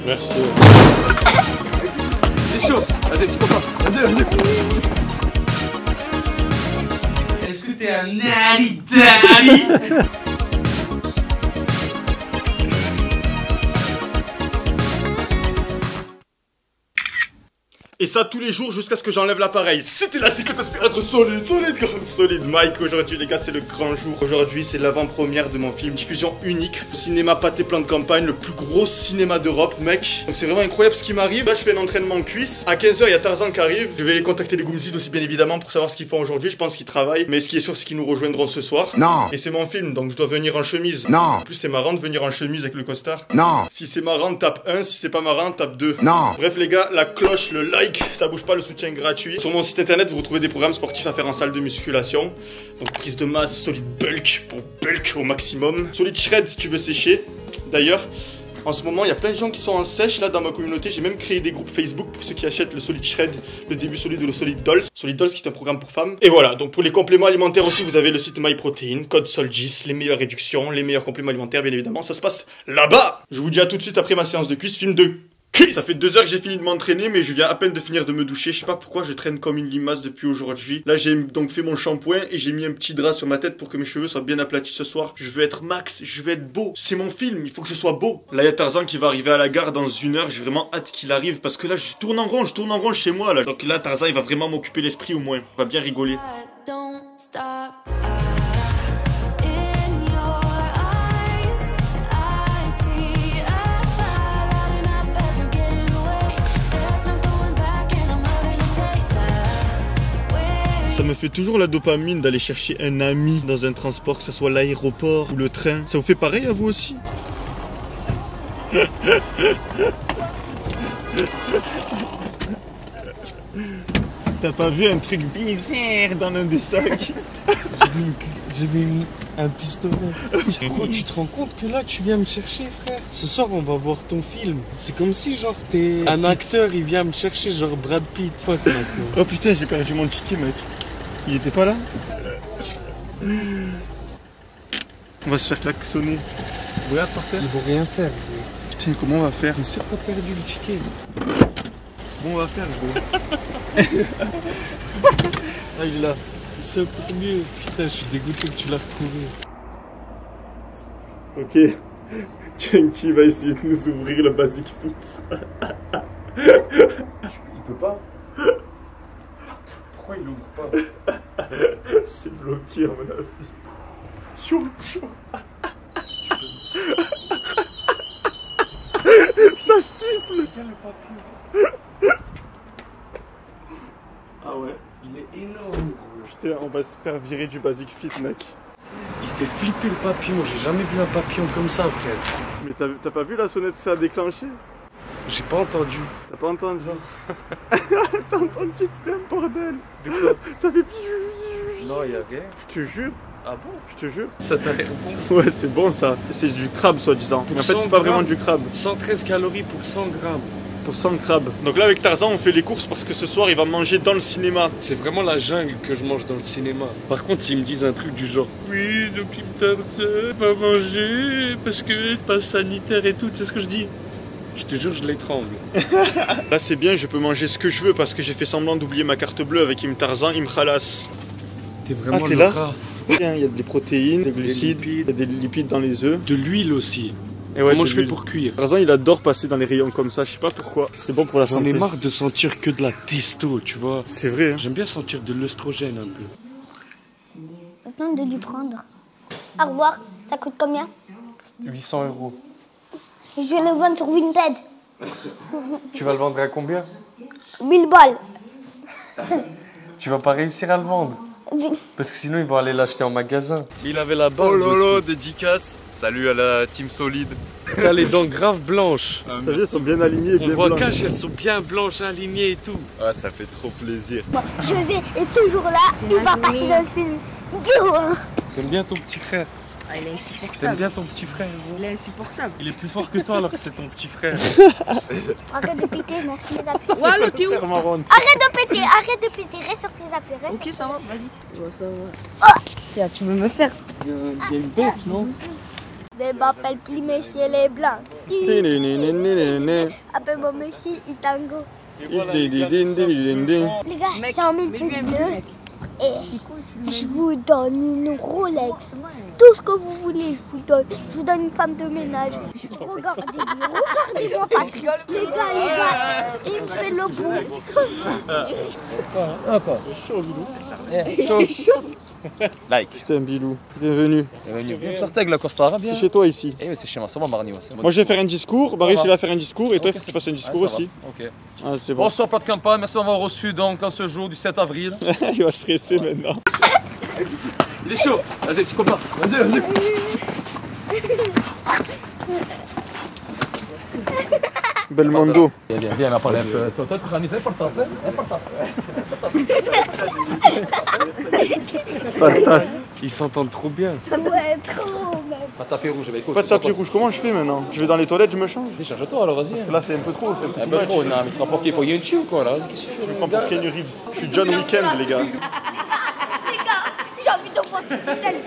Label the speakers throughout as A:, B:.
A: Merci.
B: C'est chaud. Vas-y, petit copain. Vas-y. Est-ce que t'es un Ali?
C: Et ça tous les jours jusqu'à ce que j'enlève l'appareil. Si t'es là, c'est que t'aspires être solide comme solide Mike. Aujourd'hui les gars, c'est le grand jour. Aujourd'hui c'est l'avant-première de mon film. Diffusion unique. Cinéma Pâté Plan de Campagne, le plus gros cinéma d'Europe, mec. Donc c'est vraiment incroyable ce qui m'arrive. Là je fais un entraînement cuisse. À 15h il y a Tarzan qui arrive. Je vais contacter les Goomzid aussi bien évidemment pour savoir ce qu'ils font aujourd'hui. Je pense qu'ils travaillent. Mais ce qui est sûr c'est qu'ils nous rejoindront ce soir.
D: Non.
C: Et c'est mon film donc je dois venir en chemise.
D: Non.
C: En plus c'est marrant de venir en chemise avec le costard.
D: Non.
C: Si c'est marrant tape 1, si c'est pas marrant tape 2.
D: Non.
C: Bref les gars, la cloche, le like, ça bouge pas, le soutien gratuit. Sur mon site internet, vous retrouvez des programmes sportifs à faire en salle de musculation. Donc prise de masse, solid bulk pour bulk au maximum. Solid shred si tu veux sécher. D'ailleurs, en ce moment, il y a plein de gens qui sont en sèche là dans ma communauté. J'ai même créé des groupes Facebook pour ceux qui achètent le Solid Shred, le début solide ou le Solid Dolls. Solid Dolls qui est un programme pour femmes. Et voilà, donc pour les compléments alimentaires aussi, vous avez le site MyProtein, code SOLGIS, les meilleures réductions, les meilleurs compléments alimentaires bien évidemment. Ça se passe là-bas. Je vous dis à tout de suite après ma séance de cuisse, film 2. Ça fait 2 heures que j'ai fini de m'entraîner, mais je viens à peine de finir de me doucher. Je sais pas pourquoi je traîne comme une limace depuis aujourd'hui. Là, j'ai donc fait mon shampoing et j'ai mis un petit drap sur ma tête pour que mes cheveux soient bien aplatis ce soir. Je veux être max, je veux être beau. C'est mon film, il faut que je sois beau. Là, il y a Tarzan qui va arriver à la gare dans 1 heure. J'ai vraiment hâte qu'il arrive parce que là, je tourne en rond chez moi là. Donc là, Tarzan, il va vraiment m'occuper l'esprit au moins. On va bien rigoler. Ça me fait toujours la dopamine d'aller chercher un ami dans un transport, que ce soit l'aéroport ou le train. Ça vous fait pareil à vous aussi? T'as pas vu un truc bizarre dans l'un des sacs?
A: J'ai mis un pistolet. Gros, tu te rends compte que là tu viens me chercher, frère? Ce soir on va voir ton film. C'est comme si genre t'es un acteur, il vient me chercher, genre Brad Pitt. Fuck maintenant.
C: Oh putain, j'ai perdu mon ticket mec. Il était pas là? On va se faire klaxonner. Regarde par terre.
A: Ils vont rien faire.
C: Putain, comment on va faire?
A: T'es sûr que t'as perdu le ticket?
C: Comment on va faire gros? Ah il est là.
A: C'est pour mieux. Putain, je suis dégoûté que tu l'as retrouvé.
C: Ok. Chunky va essayer de nous ouvrir le Basic Fit.
A: Il peut pas? Pourquoi il ouvre pas?
C: C'est bloqué à mon avis. Chaud. Ça siffle.
A: Regarde le papillon.
C: Ah ouais.
A: Il est énorme.
C: Putain, on va se faire virer du Basic Fit mec.
A: Il fait flipper le papillon. J'ai jamais vu un papillon comme ça, frère.
C: Mais t'as pas vu la sonnette que ça a déclenché?
A: J'ai pas entendu.
C: T'as pas entendu? T'as entendu? C'était un bordel.
A: De quoi?
C: Ça fait...
A: Non, y'a rien.
C: Je te jure.
A: Ah bon?
C: Je te jure.
A: Ça t'a l'air bon.
C: Ouais, c'est bon ça. C'est du crabe soi-disant. Mais en fait,
A: 100
C: c'est pas vraiment
A: grammes.
C: du crabe.
A: 113 calories pour 100 grammes.
C: Pour 100 crabes. Donc là, avec Tarzan, on fait les courses parce que ce soir, il va manger dans le cinéma.
A: C'est vraiment la jungle que je mange dans le cinéma. Par contre, s'ils me disent un truc du genre oui, donc il me Tarzan va manger parce que passe sanitaire et tout, tu sais ce que je dis? Je te jure, je l'étrangle.
C: Là, c'est bien, je peux manger ce que je veux parce que j'ai fait semblant d'oublier ma carte bleue avec Im Tarzan, Im Khalas.
A: T'es vraiment
C: t'es
A: le
C: là?
A: rat.
C: Il y a des protéines, des glucides, il y a des lipides dans les œufs.
A: De l'huile aussi.
C: Et ouais,
A: Comment
C: de
A: je fais
C: l'huile.
A: pour cuire?
C: Tarzan, il adore passer dans les rayons comme ça, je sais pas pourquoi. C'est bon pour la
A: J'en
C: santé.
A: ai marre de sentir que de la testo, tu vois.
C: C'est vrai, hein.
A: J'aime bien sentir de l'œstrogène un peu.
E: Maintenant de lui prendre. Au revoir, ça coûte combien?
A: 800 €.
E: Je vais le vendre sur Vinted.
A: Tu vas le vendre à combien?
E: 1000 balles.
A: Tu vas pas réussir à le vendre. Parce que sinon ils vont aller l'acheter en magasin. Il avait la barbe
F: Oh lolo,
A: aussi.
F: dédicace. Salut à la team solide.
A: Il a les dents graves blanches.
C: T'as vu, elles sont bien alignées,
A: On
C: bien
A: voit
C: blanches.
A: cache, elles sont bien blanches, alignées et tout.
F: Ah, ça fait trop plaisir.
E: Bon, José est toujours là, il va passer dans le film.
A: J'aime bien ton petit frère.
G: Ah, il est
A: T'aimes
G: insupportable.
A: bien ton petit frère, gros.
G: Il est insupportable.
A: Il est plus fort que toi alors que c'est ton petit frère.
E: Arrête de péter, merci les appuis.
G: Ouais, le t'es où?
E: Arrête de péter, reste sur tes appuis. Reste
G: Ok,
E: sur
G: ça
E: tes
G: va,
E: appuis.
G: vas-y. Ça va. Tu veux me faire?
A: Il y a une bête, non?
E: Des m'appelle plus Messi les Blancs. Appelle-moi Messi Itango. Les gars, 100 000 plus 2. Et je vous donne une Rolex. Tout ce que vous voulez, je vous donne. Je vous donne une femme de ménage. Regardez-moi Patrick. Les gars, il me fait le bon.
C: Like. Putain, Bilou, bienvenue.
D: Bienvenue. Sarteg, la Costa Arabe.
C: C'est chez toi ici.
D: Eh oui, c'est chez moi, ça va Marni.
C: Moi je vais faire un discours, Baris il va faire un discours et toi il faut que tu fasses un discours aussi.
D: Ok.
C: Ah, c'est bon.
D: Bonsoir, plat de campagne, merci d'avoir reçu donc en ce jour du 7 avril.
C: Il va stresser maintenant.
D: Il est chaud. Vas-y, petit copain. Vas-y.
C: Belmondo.
D: Viens, on va parler un peu. Toi, tu organises
C: Fantas.
A: Ils s'entendent trop bien.
E: Ouais, trop même.
D: Pas de tapis rouge, bah écoute.
C: Pas de tapis rouge, comment je fais maintenant? Je vais dans les toilettes, je me change.
D: Décharge-toi alors, vas-y.
C: Parce que là c'est un peu trop.
D: Un peu trop, non, mais tu te rapportes pour Yunchi ou quoi là? Qu'est-ce que tu fais?
C: Je me prends pour Kenny Reeves. Je suis John Weekend les gars.
E: Les gars, j'ai envie de voir celle.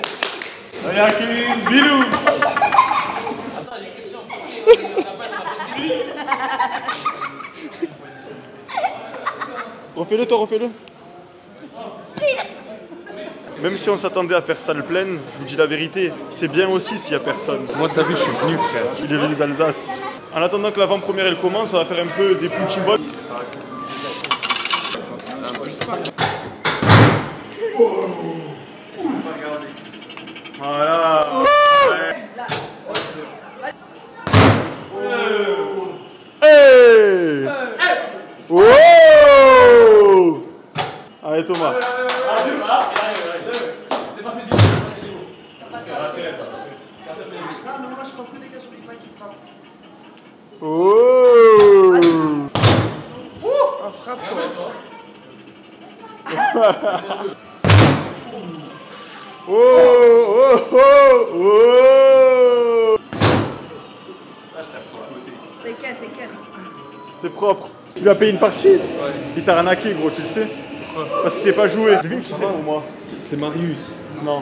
C: Ayakin, Bilou. Refais-le toi, refais-le. Même si on s'attendait à faire salle pleine, je vous dis la vérité, c'est bien aussi s'il n'y a personne.
A: Moi, t'as vu, je suis venu, frère.
C: Il est venu d'Alsace. En attendant que l'avant-première elle commence, on va faire un peu des punching balls. Voilà. Hey! Wow! Allez Thomas. Oh! Ah, frappe toi. Oh, oh, oh, oh.
G: T'inquiète.
C: C'est propre. Tu lui as payé une partie? Ouais. Il t'a arnaqué gros, tu le sais? Parce qu'il sait pas jouer. Devine qui c'est pour moi?
A: C'est Marius.
C: Non.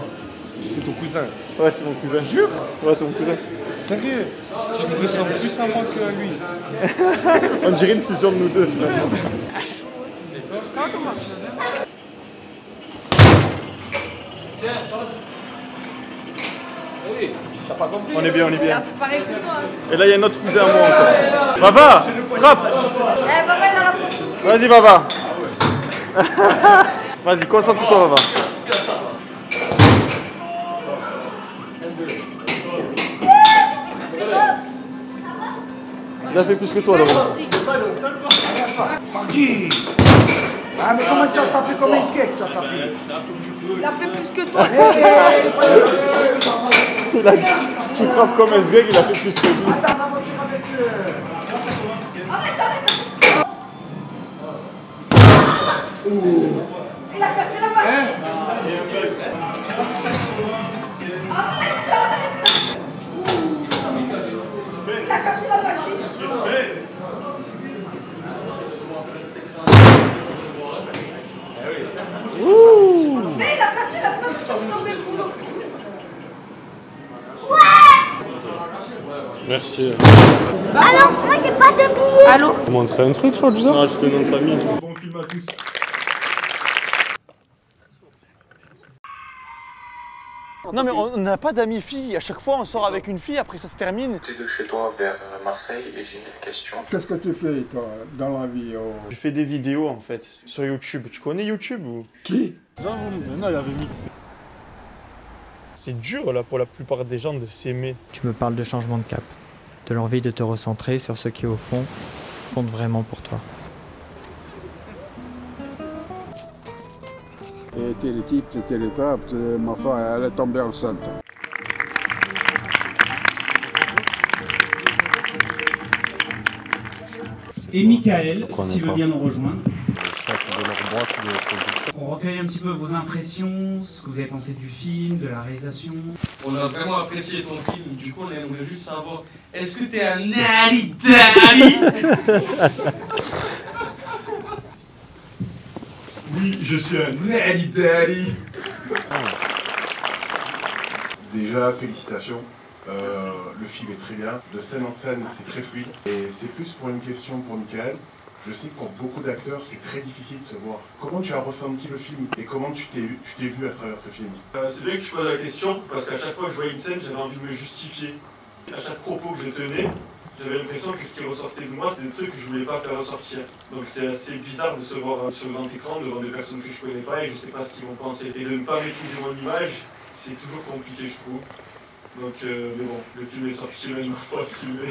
A: C'est ton cousin.
C: Ouais, c'est mon cousin. Jure? Ouais, c'est mon cousin.
A: Sérieux? Tu me ressembles plus à moi que à lui.
C: On dirait une fusion de nous deux, c'est maintenant.
A: Et toi? Comment tu vas bien?
D: Tiens, oui, t'as pas compris?
C: On est bien, on est bien.
G: Pareil que toi.
C: Et là, il y a un autre cousin à moi encore. Vava! Frappe!
G: Eh, Vava, il a la photo.
C: Vas-y, Vava! Vas-y, concentre-toi, Vava. Il a fait plus que toi, Laurent.
H: Ah, mais comment tu as tapé comme un geek, tu as tapé?
G: Il a fait plus que toi.
C: Il a dit, tu frappes comme un zègue, il a fait plus que lui.
H: Attends, la voiture avec...
G: Il a cassé la machine. Il a cassé la machine. Mais il a cassé la machine, tu as tombé le boulot.
A: Merci.
E: Alors, moi j'ai pas de billets.
G: Allô?
A: Tu m'as montré un truc, l'autre jour?
C: Non, je te nom de famille. Bon film à tous. Non mais on n'a pas d'amis filles, à chaque fois on sort avec une fille, après ça se termine.
I: T'es de chez toi vers Marseille et j'ai une question.
H: Qu'est-ce que tu fais, toi, dans la vie?
C: Je fais des vidéos en fait, sur YouTube. Tu connais YouTube ou?
H: Qui?
C: Non, il avait mis... C'est dur là pour la plupart des gens de s'aimer.
J: Tu me parles de changement de cap, de l'envie de te recentrer sur ce qui au fond compte vraiment pour toi.
H: T'es le type, c'était l'étape, ma femme, elle est tombée enceinte.
K: Et Michael, s'il veut bien nous rejoindre. On recueille un petit peu vos impressions, ce que vous avez pensé du film, de la réalisation.
A: On a vraiment apprécié ton film, du coup on aimerait juste savoir, est-ce que t'es un Ali Dali?
F: Oui, je suis un Nali Dali. Déjà, félicitations.
L: Le film est très bien, de scène en scène c'est très fluide. Et c'est plus pour une question pour Michael. Je sais que pour beaucoup d'acteurs c'est très difficile de se voir. Comment tu as ressenti le film et comment tu t'es vu à travers ce film?
C: C'est bien que je pose la question parce qu'à chaque fois que je voyais une scène, j'avais envie de me justifier. À chaque propos que je tenais, j'avais l'impression que ce qui ressortait de moi, c'est des trucs que je voulais pas faire ressortir. Donc c'est assez bizarre de se voir sur le grand écran devant des personnes que je connais pas et je sais pas ce qu'ils vont penser. Et de ne pas maîtriser mon image, c'est toujours compliqué, je trouve. Donc, mais bon, le film est sorti même ma fois filmé.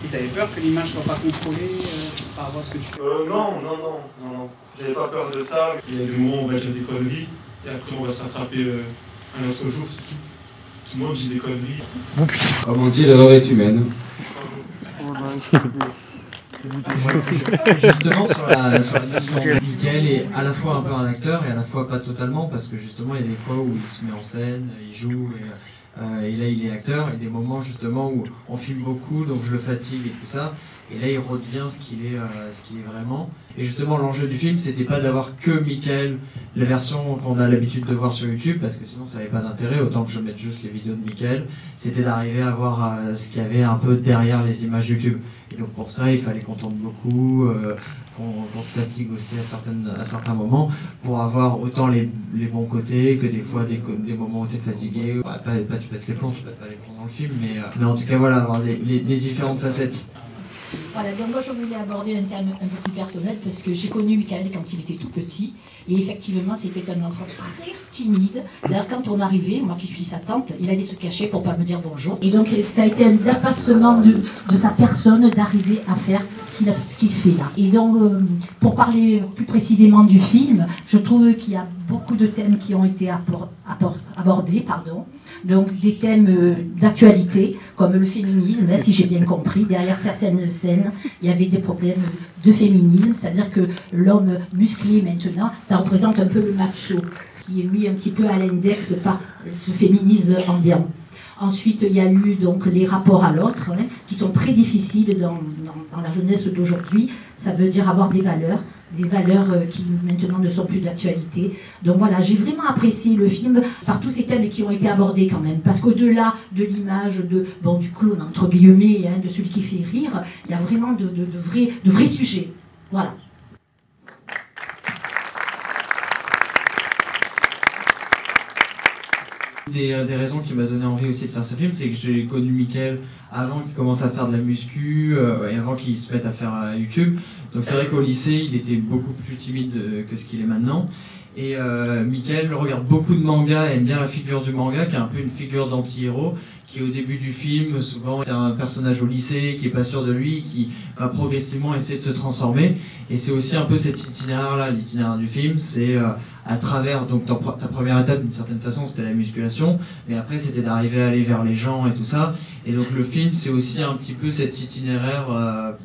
K: Et t'avais peur que l'image soit pas contrôlée par rapport à ce que tu fais?
C: Non. J'avais pas peur de ça. Il y a des moments où on va dire des conneries et après on va s'attraper un autre jour, c'est tout. Tout le monde dit des conneries.
M: Bon putain. Comme on dit, l'erreur est humaine.
N: Justement sur la vision, Michael est à la fois un peu un acteur et à la fois pas totalement, parce que justement il y a des fois où il se met en scène, il joue et là il est acteur, et des moments justement où on filme beaucoup donc je le fatigue et tout ça, et là il redevient ce qu'il est vraiment. Et justement l'enjeu du film c'était pas d'avoir que Michael, la version qu'on a l'habitude de voir sur YouTube, parce que sinon ça n'avait pas d'intérêt, autant que je mette juste les vidéos de Michael. C'était d'arriver à voir ce qu'il y avait un peu derrière les images YouTube. Et donc pour ça il fallait qu'on tourne beaucoup, qu'on te fatigue aussi à certains moments, pour avoir autant les bons côtés que des fois des moments où tu es fatigué. Pas tu pètes les plombs, tu pètes pas les plombs dans le film, mais en tout cas voilà, avoir les différentes facettes.
O: Voilà, donc moi je voulais aborder un thème un peu plus personnel parce que j'ai connu Michael quand il était tout petit et effectivement c'était un enfant très timide. D'ailleurs quand on arrivait, moi qui suis sa tante, il allait se cacher pour pas me dire bonjour. Et donc ça a été un dépassement de sa personne d'arriver à faire ce qu'il fait là. Et donc pour parler plus précisément du film, je trouve qu'il y a beaucoup de thèmes qui ont été abordés, donc des thèmes d'actualité comme le féminisme, si j'ai bien compris. Derrière certaines scènes, il y avait des problèmes de féminisme, c'est-à-dire que l'homme musclé maintenant, ça représente un peu le macho, qui est mis un petit peu à l'index par ce féminisme ambiant. Ensuite, il y a eu donc les rapports à l'autre, qui sont très difficiles dans la jeunesse d'aujourd'hui. Ça veut dire avoir des valeurs qui maintenant ne sont plus d'actualité. Donc voilà, j'ai vraiment apprécié le film par tous ces thèmes qui ont été abordés quand même. Parce qu'au-delà de l'image du clown, entre guillemets, de celui qui fait rire, il y a vraiment de vrais sujets. Voilà.
N: Des raisons qui m'a donné envie aussi de faire ce film, c'est que j'ai connu Michael avant qu'il commence à faire de la muscu et avant qu'il se mette à faire YouTube. Donc c'est vrai qu'au lycée, il était beaucoup plus timide que ce qu'il est maintenant. Et Michael regarde beaucoup de mangas, aime bien la figure du manga, qui est un peu une figure d'anti-héros, qui au début du film, souvent c'est un personnage au lycée qui est pas sûr de lui, qui va progressivement essayer de se transformer. Et c'est aussi un peu cet itinéraire-là, l'itinéraire du film, c'est à travers, donc ta première étape d'une certaine façon c'était la musculation, mais après c'était d'arriver à aller vers les gens et tout ça. Et donc le film c'est aussi un petit peu cet itinéraire,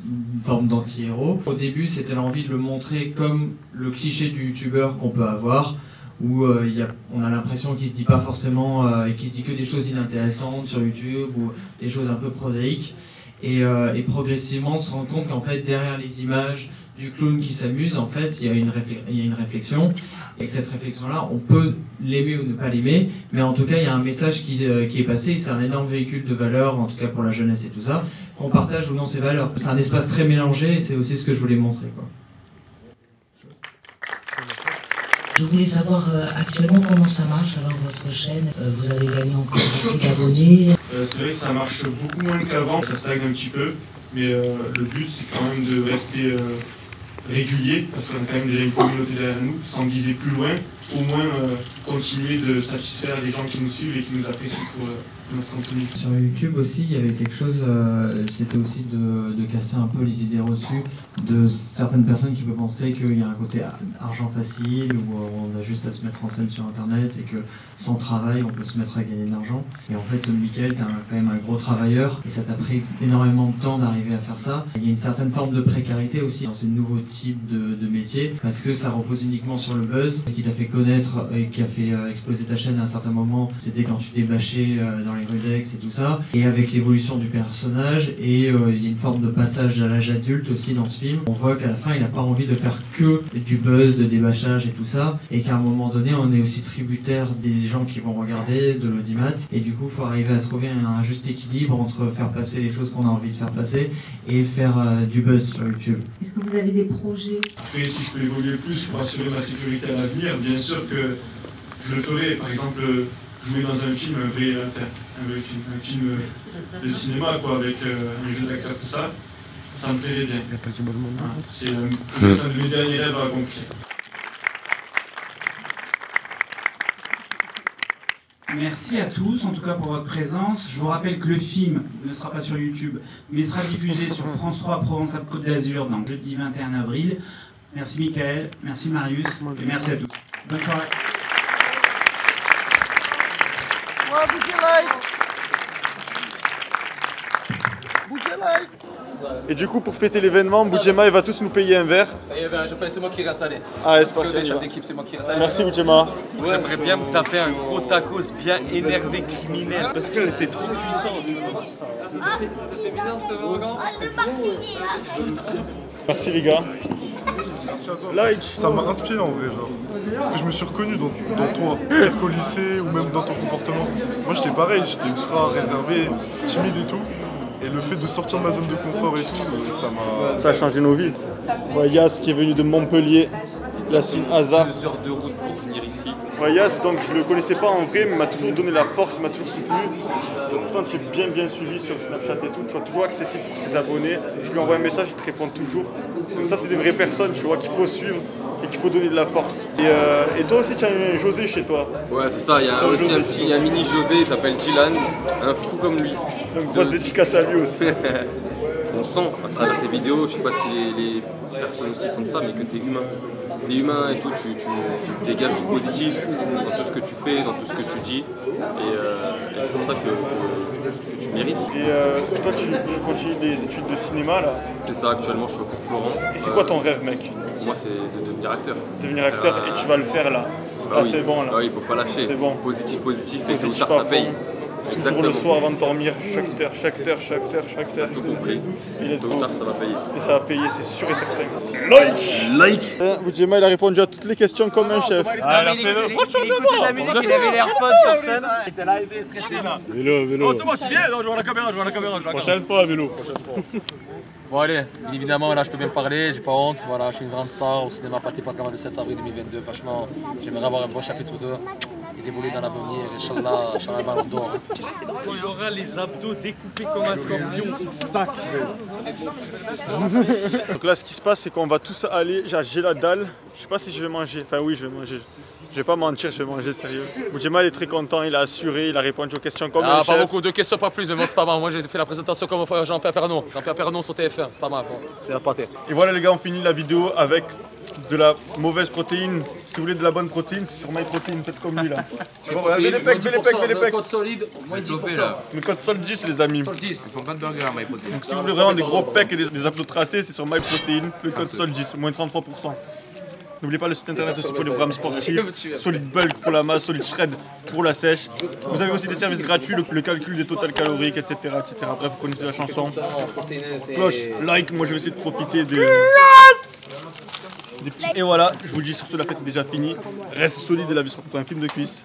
N: une forme d'anti-héros. Au début c'était l'envie de le montrer comme le cliché du youtubeur qu'on peut avoir, où on a l'impression qu'il se dit pas forcément, et qu'il se dit que des choses inintéressantes sur YouTube, ou des choses un peu prosaïques. Et progressivement se rendre compte qu'en fait derrière les images du clown qui s'amuse, en fait il y a une réflexion, et que cette réflexion là on peut l'aimer ou ne pas l'aimer, mais en tout cas il y a un message qui est passé, c'est un énorme véhicule de valeurs, en tout cas pour la jeunesse et tout ça, qu'on partage ou non ces valeurs. C'est un espace très mélangé et c'est aussi ce que je voulais montrer, quoi.
P: Je voulais savoir actuellement comment ça marche alors votre chaîne. Vous avez gagné encore beaucoup d'abonnés.
C: C'est vrai que ça marche beaucoup moins qu'avant, ça stagne un petit peu, mais le but c'est quand même de rester régulier, parce qu'on a quand même déjà une communauté derrière nous, sans viser plus loin, au moins continuer de satisfaire les gens qui nous suivent et qui nous apprécient pour notre contenu.
N: Sur YouTube aussi, il y avait quelque chose, c'était aussi de casser un peu les idées reçues de certaines personnes qui peuvent penser qu'il y a un côté argent facile, où on a juste à se mettre en scène sur internet et que sans travail on peut se mettre à gagner de l'argent. Et en fait Michael, t'es quand même un gros travailleur et ça t'a pris énormément de temps d'arriver à faire ça. Il y a une certaine forme de précarité aussi dans ces nouveaux types de métiers, parce que ça repose uniquement sur le buzz. Ce qui t'a fait connaître connaître et qui a fait exploser ta chaîne à un certain moment, c'était quand tu t'es bâché dans les rudex et tout ça. Et avec l'évolution du personnage, et il y a une forme de passage à l'âge adulte aussi dans ce film. On voit qu'à la fin, il n'a pas envie de faire que du buzz, de débâchage et tout ça, et qu'à un moment donné, on est aussi tributaire des gens qui vont regarder, de l'audimat, et du coup, il faut arriver à trouver un juste équilibre entre faire passer les choses qu'on a envie de faire passer et faire du buzz sur YouTube.
Q: Est-ce que vous avez des projets?
R: Après, si je peux évoluer plus pour assurer ma sécurité à l'avenir, bien sûr que je le ferai. Par exemple, jouer dans un film, un film de cinéma, quoi, avec un jeu d'acteur, tout ça, ça me plairait bien. C'est un de mes derniers rêves à accomplir.
K: Merci à tous, en tout cas pour votre présence. Je vous rappelle que le film ne sera pas sur YouTube, mais sera diffusé sur France 3 Provence-Alpes-Côte d'Azur, donc jeudi 21 avril. Merci Michael, merci Marius, et merci à tous. Bonne soirée.
C: Et du coup, pour fêter l'événement, Boudjema il va tous nous payer un verre.
D: C'est moi qui reste, allez.
C: Ah,
D: parce que le chef d'équipe, c'est moi qui reste.
C: Merci Boudjema.
A: J'aimerais bien me taper un gros tacos bien énervé criminel parce que c'était trop puissant.
E: Ça fait bizarre de te voir.
C: Merci les gars.
S: Merci à toi.
C: Like.
S: Ça m'a inspiré en vrai, genre. Parce que je me suis reconnu dans toi, pire qu'au lycée ou même dans ton comportement. Moi j'étais pareil, j'étais ultra réservé, timide et tout. Et le fait de sortir de ma zone de confort et tout, ça
C: a changé nos vies. Yas qui est venu de Montpellier, Yacine Hazard.
A: 2 heures de route pour venir ici.
C: Yas, donc je le connaissais pas en vrai, mais m'a toujours donné la force, m'a toujours soutenu. Pourtant tu es bien suivi sur Snapchat et tout, tu vois, toujours accessible pour ses abonnés. Je lui envoie un message, il te répond toujours. Donc ça c'est des vraies personnes, tu vois, qu'il faut suivre et qu'il faut donner de la force. Et toi aussi tu as un José chez toi.
D: Ouais c'est ça, il y a aussi un mini José, il s'appelle Dylan, un fou comme lui.
C: Donc grosse dédicace à lui aussi.
D: On sent à travers tes vidéos, je sais pas si les personnes aussi sentent ça, mais que tu es humain. Tu es humain et tout, tu dégages du positif dans tout ce que tu fais, dans tout ce que tu dis. Et c'est pour ça que tu mérites.
C: Et toi, tu continues les études de cinéma là?
D: C'est ça, actuellement je suis au cours Florent.
C: Et c'est quoi ton rêve, mec?
D: Moi, c'est de devenir acteur.
C: Devenir acteur et tu vas le faire là.
D: Bah
C: ah,
D: oui.
C: c'est bon là.
D: Bah oui, il faut pas lâcher.
C: C'est bon.
D: Positif, et tôt ou tard ça paye.
C: Toujours le soir avant de dormir, chaque heure.
D: Tout compris. Tôt ou tard ça va payer.
C: Et ça va payer, c'est sûr et certain. Like. Boudjema il a répondu à toutes les questions comme un chef.
A: Il écoutait de la musique, il avait l'AirPod sur scène. Il était là, il était stressé là.
F: Vélo.
D: Oh Thomas, tu viens? Non, je vois la caméra.
F: Prochaine fois, Vélo.
D: Bon allez, bien évidemment là je peux même parler, j'ai pas honte, voilà, je suis une grande star au cinéma Pâté Pacama le 7 avril 2022, franchement, j'aimerais avoir un bon chapitre 2 et d'évoluer dans l'avenir, Inch'Allah, Ballon d'Or.
A: Il aura les abdos découpés comme un scorpion.
C: Donc là ce qui se passe c'est qu'on va tous aller, j'ai la dalle, je sais pas si je vais manger, enfin oui je vais manger. Je vais pas mentir, je vais manger sérieux. Boudjema il est très content, il a assuré, il a répondu aux questions comme un chef.
D: Pas beaucoup de questions, pas plus, mais bon c'est pas mal. Moi j'ai fait la présentation comme Jean-Pierre Pernaut. Jean-Pierre Pernaut sur TF1, c'est pas mal, bon. C'est la pâté.
C: Et voilà les gars, on finit la vidéo avec de la mauvaise protéine. Si vous voulez de la bonne protéine, c'est sur MyProtein, faites comme lui là. Tu vois, regardez les pecs.
D: Le code solide, moins 10%.
C: Le code sol 10 les amis.
D: Sol 10. Ils font pas de burger MyProtein.
C: Donc si vous voulez vraiment des gros pecs et des abdos tracés, c'est sur MyProtein, le code sol 10, moins 33%. N'oubliez pas le site internet aussi pour les programmes sportifs, Solid Bulk pour la masse, Solid Shred pour la sèche. Vous avez aussi des services gratuits, le calcul des totales caloriques, etc. Bref, vous connaissez la chanson. Cloche, like, moi je vais essayer de profiter des petits. Et voilà, je vous dis sur ce, la fête est déjà finie. Reste solide et la vie sera pour un film de cuisse.